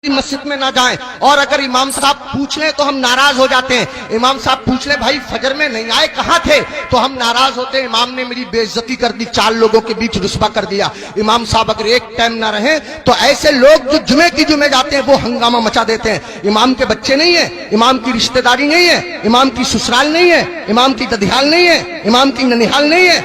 की मस्जिद में ना जाएं। और अगर इमाम साहब पूछ लें तो हम नाराज हो जाते हैं। इमाम साहब पूछ लें भाई फजर में नहीं आए कहाँ थे, तो हम नाराज होते हैं, इमाम ने मेरी बेइज्जती कर दी, 4 लोगों के बीच रुस्वा कर दिया। इमाम साहब अगर एक टाइम ना रहे तो ऐसे लोग जो जुमे की जुमे जाते हैं वो हंगामा मचा देते हैं। इमाम के बच्चे नहीं है, इमाम की रिश्तेदारी नहीं है, इमाम की ससुराल नहीं है, इमाम की ददियाल नहीं है, इमाम की ननिहाल नहीं है,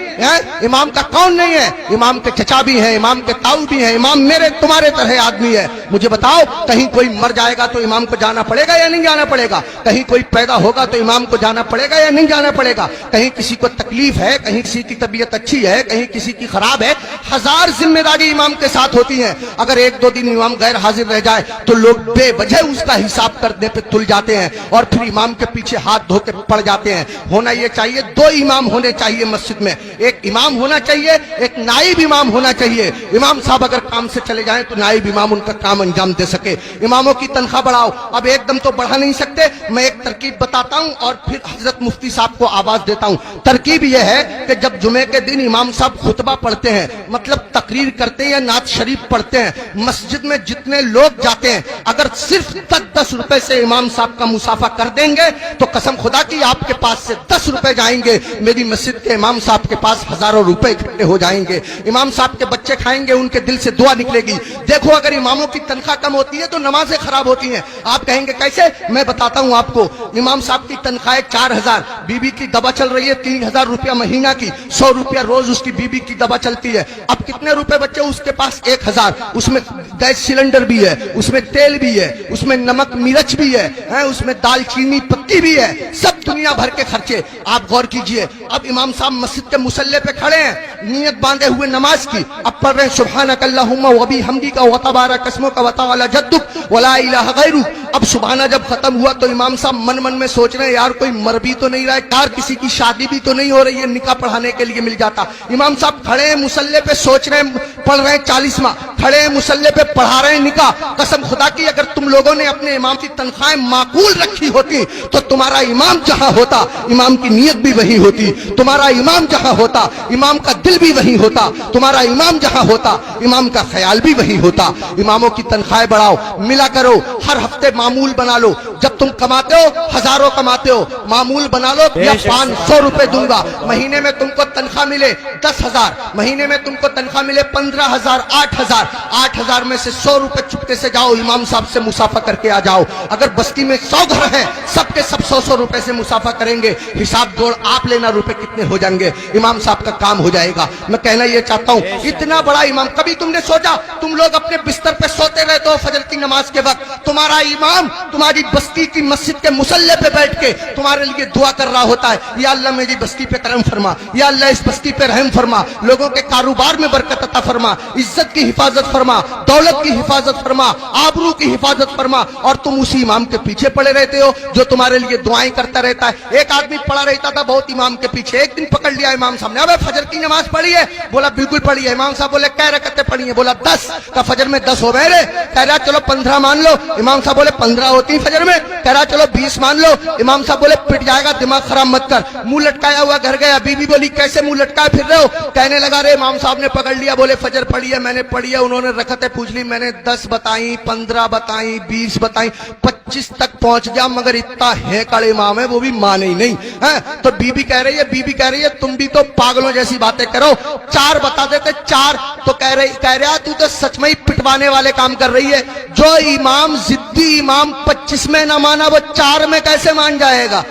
इमाम का कौन नहीं है, इमाम के चचा भी हैं, इमाम के ताऊ भी हैं, इमाम मेरे तुम्हारे तरह आदमी है। मुझे बताओ कहीं कोई मर जाएगा तो इमाम को जाना पड़ेगा या नहीं जाना पड़ेगा? कहीं कोई पैदा होगा तो इमाम को जाना पड़ेगा या नहीं जाना पड़ेगा? कहीं किसी को तकलीफ है, कहीं किसी की तबीयत अच्छी है, कहीं किसी की खराब है, 1000 जिम्मेदारी इमाम के साथ होती है। अगर 1-2 दिन इमाम गैर हाजिर रह जाए तो लोग बेवजह उसका हिसाब करने पे तुल जाते हैं और फिर इमाम के पीछे हाथ धो के पड़ जाते हैं। होना ये चाहिए 2 इमाम होने चाहिए मस्जिद में, एक इमाम होना चाहिए, एक नाइब इमाम होना चाहिए। इमाम साहब अगर काम से चले जाएं तो नाइब इमाम उनका काम अंजाम दे सके। इमामों की तनख्वाह बढ़ाओ। अब एकदम तो बढ़ा नहीं सकते, मैं एक तरकीब बताता हूं और फिर हजरत मुफ्ती साहब को आवाज देता हूं। तरकीब यह है कि जब जुमे के दिन इमाम साहब खुतबा पढ़ते हैं, मतलब तकरीर करते हैं या नात शरीफ पढ़ते हैं, मस्जिद में जितने लोग जाते हैं अगर सिर्फ 10 रुपए से इमाम साहब का मुसाफा कर देंगे तो कसम खुदा की आपके पास से 10 रुपए जाएंगे, मेरी मस्जिद के इमाम साहब के पास हजारों रुपए इकट्ठे हो जाएंगे। इमाम साहब के बच्चे खाएंगे, उनके दिल से दुआ निकलेगी। देखो अगर इमामों की तनख्वाह कम होती है तो नमाजें खराब होती हैं। आप कहेंगे कैसे? मैं बताता हूं आपको। इमाम साहब की तनख्वाह 4000, बीबी की दवा चल रही है 3000 रुपया महीना की, 100 रुपया रोज उसकी बीबी की दवा चलती है। अब कितने रुपए बच्चे उसके पास? 1000। उसमें गैस सिलेंडर भी है, उसमें तेल भी है, उसमें नमक मिर्च भी है, उसमें दालचीनी पत्ती भी है, सब दुनिया भर के खर्चे। आप गौर कीजिए, अब इमाम साहब मस्जिद के मुसल्ले पे खड़े हैं, नियत बांधे हुए नमाज की, अब पढ़ रहे हैं सुब्हानक अल्लाहुम्मा व बिहम्दिका व तबारक अस्मुका व तआला जद्दुक व ला इलाहा गैरुक। अब सुबहाना जब खत्म हुआ तो इमाम साहब मन मन में सोच रहे हैं यार कोई मर भी तो नहीं रहा है, कार किसी की शादी भी तो नहीं हो रही है, निकाह पढ़ाने के लिए मिल जाता। इमाम साहब खड़े हैं मुसल्ले पे, सोच रहे हैं, पढ़ रहे हैं 40वां, खड़े हैं मुसल्ले पे, पढ़ा रहे हैं निकाह। कसम खुदा की अगर तुम लोगों ने अपने इमाम की तनख्वाहें माकूल रखी होती तो तुम्हारा इमाम जहां होता इमाम की नीयत भी वही होती, तुम्हारा इमाम जहां होता इमाम का दिल भी वही होता, तुम्हारा इमाम जहां होता इमाम का ख्याल भी वही होता। इमामों की तनख्वाहें बढ़ाओ, मिला करो, हर हफ्ते मामूल बना लो। जब तुम कमाते हो, हजारों कमाते हो, मामूल बना लो या 500 रुपए दूंगा, महीने में तुमको तनख्वाह मिले 10,000, महीने में तुमको तनख्वाह मिले 15,000, 8,000, 8,000 में से 100 रुपए चुपके से जाओ इमाम साहब से मुसाफा करके आ जाओ। अगर बस्ती में 100 घर हैं, सबके सब 100-100 रुपए से मुसाफा करेंगे, हिसाब जोड़ आप लेना रुपए कितने हो जाएंगे, इमाम साहब का काम हो जाएगा। मैं कहना ये चाहता हूँ, इतना बड़ा इमाम, कभी तुमने सोचा तुम लोग अपने बिस्तर पे सोते रहते हो फजर की नमाज के वक्त, तुम्हारा इमाम तुम्हारी बस्ती की मस्जिद के मुसल्ले पे बैठ के तुम्हारे लिए दुआ कर रहा होता है, या अल्लाह मेरी बस्ती पे करम फरमा, या अल्लाह इस बस्ती पे रहम फरमा, लोगों के कारोबार में बरकत अता फरमा, इज्जत की हिफाजत फरमा, दौलत की हिफाजत फरमा, आबरू की हिफाजत फरमा। और तुम उसी इमाम के पीछे पड़े रहते हो जो तुम्हारे लिए दुआएं करता रहता है। एक आदमी पड़ा रहता था बहुत इमाम के पीछे, एक दिन पकड़ लिया इमाम साहब ने, अबे फजर की नमाज पढ़ी है? बोला बिल्कुल पढ़ी है। इमाम साहब बोले कै रकअतें पढ़ी है? बोला 10। का फजर में 10 हो गए रे? कह रहा चलो 15 मान लो। इमाम साहब बोले 15 होती फजर में? कह रहा चलो 20 मान लो। इमाम साहब बोले पिट जाएगा, दिमाग खराब मत कर। मुंह लटकाया हुआ घर गया, बीबी बोली कैसे मुंह लटकाए फिर रहे हो? कहने लगा रे इमाम साहब ने पकड़ लिया, बोले फजर पढ़ी है? मैंने पढ़ी है। उन्होंने रकअतें पूछ ली, मैंने 10 बताई, 15 बताई, 20 बताई, 25 तक पहुंच गया, मगर इतना है कड़े इमाम है वो भी माने ही नहीं है। तो बीबी कह रही है तुम भी तो पागलों जैसी बातें करो, 4 बता देते 4। तो कह रहा तू तो सच में ही पिटवाने वाले काम कर रही है। जो इमाम जिद्दी इमाम 25 में ना माना वो 4 में कैसे मान जाएगा?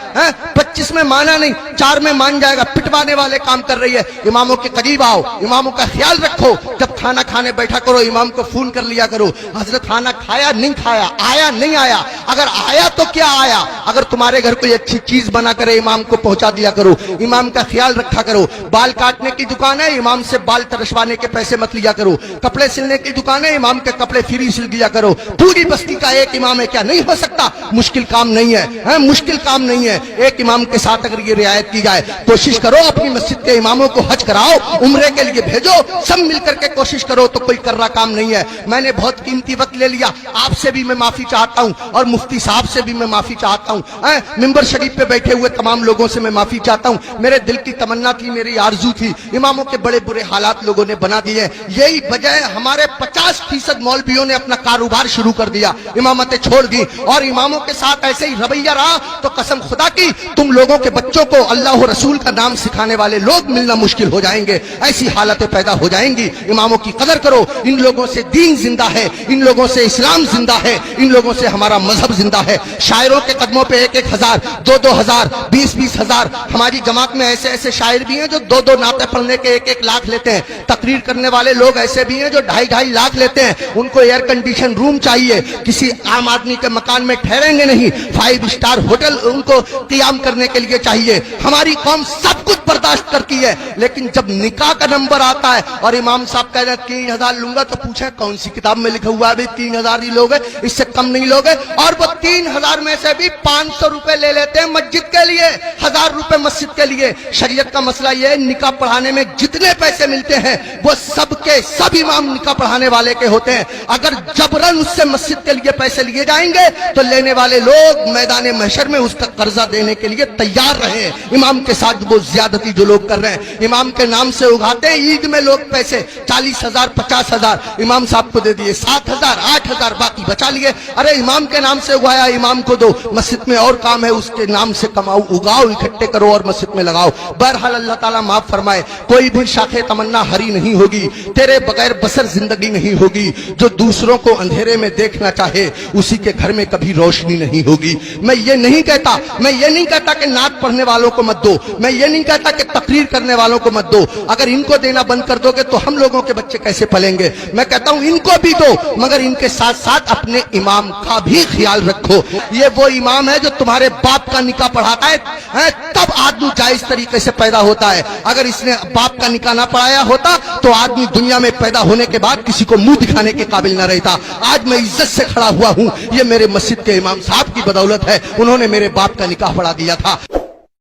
25 में माना नहीं, 4 में मान जाएगा। पिटवाने वाले काम कर रही है। इमामों के करीब आओ, इमामों का ख्याल रखो। जब खाना खाने बैठा करो इमाम को फोन कर लिया करो, हजरत खाना खाया नहीं खाया, आया नहीं आया, अगर आया तो क्या आया। अगर तुम्हारे घर कोई अच्छी चीज बना करे इमाम को पहुंचा दिया करो, इमाम का ख्याल रखा करो। बाल काटने की दुकान है, इमाम से बाल तरसवाने के पैसे मत लिया करो। कपड़े सिलने की दुकान है, इमाम के कपड़े फ्री सिल दिया करो। पूरी बस्ती का एक इमाम है, क्या नहीं हो सकता? मुश्किल काम नहीं है, मुश्किल काम नहीं है। एक इमाम के साथ अगर ये रियायत की जाए, कोशिश करो अपनी मस्जिद के इमामों को हज कराओ, उम्रे के लिए भेजो, सब मिलकर के कोशिश करो, तो कोई कर रहा काम नहीं है। मैंने बहुत कीमती वक्त ले लिया, आपसे भी मैं माफी चाहता हूं और मुफ्ती साहब से भी मैं माफी चाहता हूँ, मिंबर शरीफ पे बैठे हुए तमाम लोगों से मैं माफी चाहता हूँ। मेरे दिल की तमन्ना थी, मेरी आरजू थी, इमामों के बड़े बुरे हालात लोगों ने बना दिए। यही वजह हमारे 50% मौलवियों ने अपना कारोबार शुरू कर दिया, इमामतें छोड़ दी, और इमामों के साथ ऐसे ही रवैया रहा तो कसम खुदा की तुम लोगों के बच्चों को अल्लाह और रसूल का नाम सिखाने वाले लोग मिलना मुश्किल हो जाएंगे, ऐसी हालतें पैदा हो जाएंगी। इमामों की कदर करो, इन लोगों से दीन जिंदा है, इन लोगों से इस्लाम जिंदा है, इन लोगों से हमारा मजहब जिंदा है। शायरों के कदमों पे 1-1 हजार, 2-2 हजार, 20-20 हजार, हमारी जमात में ऐसे ऐसे शायर भी हैं जो 2-2 नाते पढ़ने के 1-1 लाख लेते हैं। तकरीर करने वाले लोग ऐसे भी हैं जो 2.5-2.5 लाख लेते हैं। उनको एयर कंडीशन रूम चाहिए, किसी आम आदमी के मकान में ठहरेंगे नहीं, 5 स्टार होटल उनको क़याम करने के लिए चाहिए। हमारी कौम सब कुछ बर्दाश्त करती है, लेकिन जब निकाह का नंबर आता है और इमाम साहब कह रहे हैं 3,000 लूंगा, तो पूछे कौन सी किताब में लिखा हुआ है 3,000 ही लोगे, इससे कम नहीं लोगे? और वो 3,000 में से भी 500 रुपए ले लेते हैं मस्जिद के लिए, 1,000 रुपए मस्जिद के लिए। शरीयत का मसला ये है, निकाह पढ़ाने में जितने पैसे मिलते हैं वो सबके सब इमाम निकाह पढ़ाने वाले के होते हैं। अगर जबरन उससे मस्जिद के लिए पैसे लिए जाएंगे तो लेने वाले लोग मैदान महशर में उसका कर्जा देने के लिए तैयार रहे। इमाम के साथ वो ज्यादती जो लोग कर रहे हैं, इमाम के नाम से उगाते हैं ईद में लोग पैसे, 40,000 50,000 इमाम साहब को दे दिए, 7,000 8,000 बाकी बचा लिए। अरे इमाम के नाम से उगाया, इमाम को दो, मस्जिद में और काम है, उसके नाम से कमाओ, उगाओ, इकट्ठे करो और मस्जिद में लगाओ। बहरहाल अल्लाह ताला माफ फरमाए, कोई भी शाखे तमन्ना हरी नहीं होगी, तेरे बगैर बसर जिंदगी नहीं होगी। जो दूसरों को अंधेरे में देखना चाहे उसी के घर में कभी रोशनी नहीं होगी। मैं ये नहीं कहता कि नात पढ़ने वालों को मत दो, मैं ये नहीं कहता कि तकरीर करने वालों को मत दो। अगर इनको देना बंद कर दोगे तो हम लोगों के बच्चे कैसे पलेंगे? मैं कहता हूं इनको भी दो, मगर इनके साथ साथ अपने इमाम का भी ख्याल रखो। ये वो इमाम है जो तुम्हारे बाप का निकाह पढ़ाता है, तब आदमी जायज तरीके से पैदा होता है। अगर इसने बाप का निकाह ना पढ़ाया होता तो आदमी दुनिया में पैदा होने के बाद किसी को मुंह दिखाने के काबिल न रहता। आज मैं इज्जत से खड़ा हुआ हूं, ये मेरे मस्जिद के इमाम साहब की बदौलत है, उन्होंने मेरे बाप का निकाह पढ़ा दिया था।